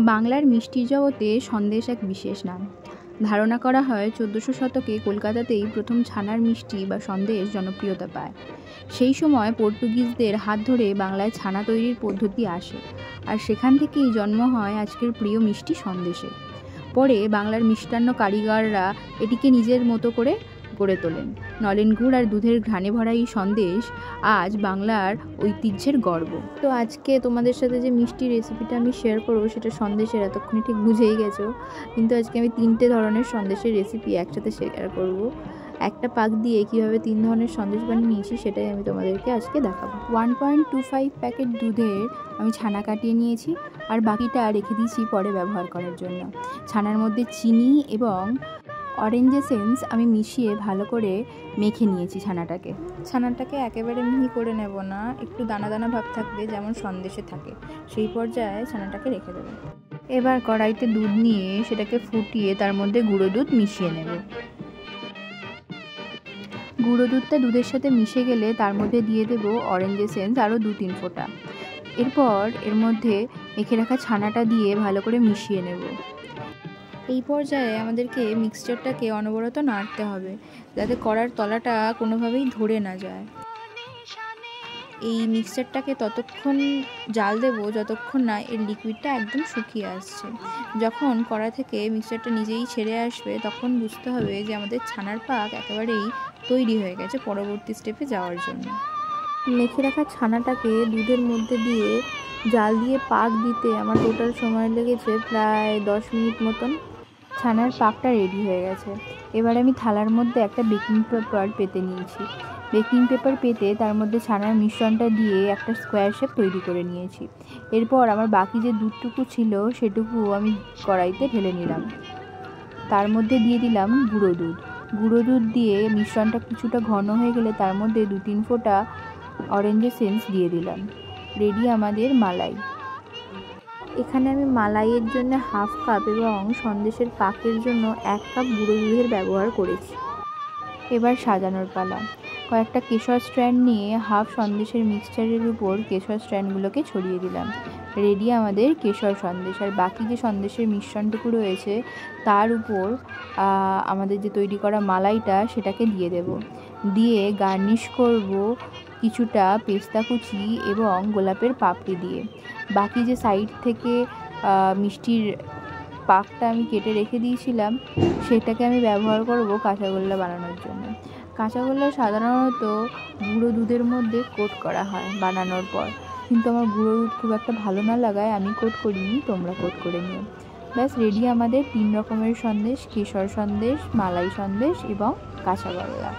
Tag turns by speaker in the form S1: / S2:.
S1: বাংলার মিষ্টির জগতে সন্দেশ এক বিশেষ নাম। ধারণা করা হয় 1400 শতকে কলকাতাতেই প্রথম ছানার মিষ্টি বা সন্দেশ জনপ্রিয়তা পায়। সেই সময় পর্তুগিজদের হাত ধরে বাংলায় ছানা তৈরির পদ্ধতি আসে, আর সেখান থেকেই জন্ম হয় আজকের প্রিয় মিষ্টি সন্দেশের। পরে বাংলার মিষ্টান্ন কারিগররা এটিকে নিজের মতো করে গড়ে তোলেন। নলেন গুড় আর দুধের ঘ্রাণে ভরা এই সন্দেশ আজ বাংলার ঐতিহ্যের গর্ব। তো আজকে তোমাদের সাথে যে মিষ্টির রেসিপিটা আমি শেয়ার করবো সেটা সন্দেশের, এতক্ষণে ঠিক বুঝেই গেছো। কিন্তু আজকে আমি 3টে ধরনের সন্দেশের রেসিপি একসাথে শেয়ার করব। একটা পাক দিয়ে কীভাবে 3 ধরনের সন্দেশ বানিয়ে নিয়েছি সেটাই আমি তোমাদেরকে আজকে দেখাবো। 1.25 প্যাকেট দুধের আমি ছানা কাটিয়ে নিয়েছি, আর বাকিটা রেখে দিয়েছি পরে ব্যবহার করার জন্য। ছানার মধ্যে চিনি এবং অরেঞ্জ এসেন্স আমি মিশিয়ে ভালো করে মেখে নিয়েছি ছানাটাকে একেবারে মিহি করে নেব না, একটু দানা দানা ভাব থাকবে যেমন সন্দেশে থাকে, সেই পর্যায়ে ছানাটাকে রেখে দেবো। এবার কড়াইতে দুধ নিয়ে সেটাকে ফুটিয়ে তার মধ্যে গুঁড়ো দুধ মিশিয়ে নেব। গুঁড়ো দুধটা দুধের সাথে মিশে গেলে তার মধ্যে দিয়ে দেব অরেঞ্জ এসেন্স আরও 2-3 ফোঁটা। এরপর এর মধ্যে মেখে রাখা ছানাটা দিয়ে ভালো করে মিশিয়ে নেব। এই পর্যায়ে আমাদেরকে মিক্সচারটাকে অনবরত নাড়তে হবে, যাতে কড়ার তলাটা কোনোভাবেই ধরে না যায়। এই মিক্সচারটাকে ততক্ষণ জাল দেবো যতক্ষণ না এর লিকুইডটা একদম শুকিয়ে আসছে। যখন কড়া থেকে মিক্সচারটা নিজেই ছেড়ে আসবে তখন বুঝতে হবে যে আমাদের ছানার পাক একেবারেই তৈরি হয়ে গেছে পরবর্তী স্টেপে যাওয়ার জন্য। মেখে রাখা ছানাটাকে দুধের মধ্যে দিয়ে জাল দিয়ে পাক দিতে আমার টোটাল সময় লেগেছে প্রায় 10 মিনিট মতন। ছানার পাকটা রেডি হয়ে গেছে। এবার আমি থালার মধ্যে একটা বেকিং পেপার পেতে নিয়েছি। বেকিং পেপার পেতে তার মধ্যে ছানার মিশ্রণটা দিয়ে একটা স্কোয়ার শেপ তৈরি করে নিয়েছি। এরপর আমার বাকি যে দুধটুকু ছিল সেটুকু আমি কড়াইতে ঢেলে নিলাম। তার মধ্যে দিয়ে দিলাম গুঁড়ো দুধ দিয়ে মিশ্রণটা কিছুটা ঘন হয়ে গেলে তার মধ্যে 2-3 ফোঁটা অরেঞ্জ এসেন্স দিয়ে দিলাম। রেডি আমাদের মালাই। এখানে আমি মালাইয়ের জন্য 1/2 কাপ এবং সন্দেশের পাকের জন্য 1 কাপ গুঁড়ো দুধের ব্যবহার করেছি। এবার সাজানোর পালা। কয়েকটা কেশর স্ট্র্যান্ড নিয়ে হাফ সন্দেশের মিক্সচারের উপর কেশর স্ট্র্যান্ডগুলোকে ছড়িয়ে দিলাম। রেডি আমাদের কেশর সন্দেশ। আর বাকি যে সন্দেশের মিশ্রণটুকু রয়েছে তার উপর আমাদের যে তৈরি করা মালাইটা সেটাকে দিয়ে দেব। দিয়ে গার্নিশ করব কিছুটা পেস্তা কুচি এবং গোলাপের পাপড়ি দিয়ে। বাকি যে সাইড থেকে মিষ্টির পাকটা আমি কেটে রেখে দিয়েছিলাম সেটাকে আমি ব্যবহার করব কাঁচাগোল্লা বানানোর জন্য। কাঁচাগোল্লা সাধারণত গুঁড়ো দুধের মধ্যে কোট করা হয় বানানোর পর, কিন্তু আমার গুঁড়ো দুধ খুব একটা ভালো না লাগায় আমি কোট করিনি, তোমরা কোট করে নিও। ব্যাস রেডি আমাদের 3 রকমের সন্দেশ: কেশর সন্দেশ, মালাই সন্দেশ এবং কাঁচাগোল্লা।